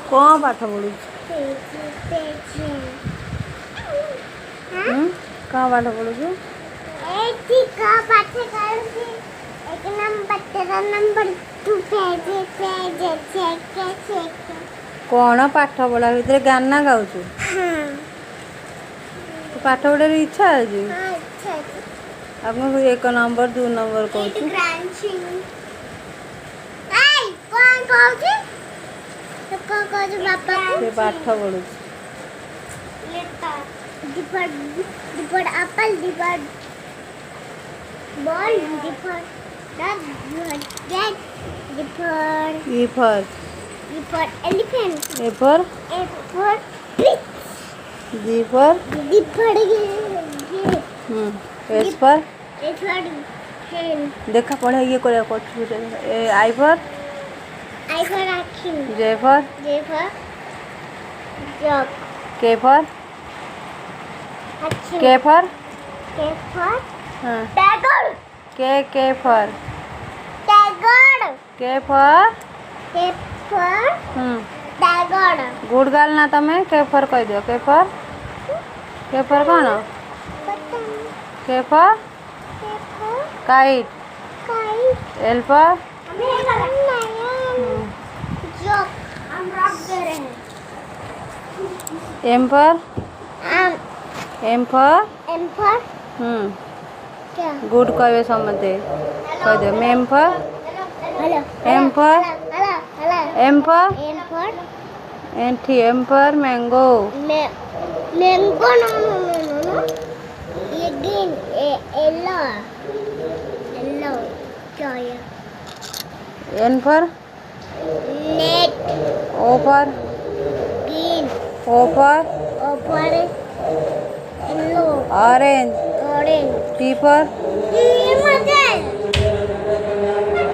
कौन पाठ पढ़ू? कहाँ पाठ पढ़ू? कौन पाठ पढ़ा भर गाना गाऊ? पाठ पढ़ार इच्छा अच्छी? आपको 1 नंबर 2 नंबर कहूँ पाठ पढ़ू elephant. A for fish. G for S for hen. देखा पढ़े ये करे कुछ I for action. J for jog. K for action. K for tiger. K for tiger. K for tiger. Good गाल ना तमें के फर कह दियो के फर कौन K for kite L for M for good कहवे समझे कह दियो मेम for M for M for mango mango no ये green yellow क्या है N for net O for green O for yellow orange orange T for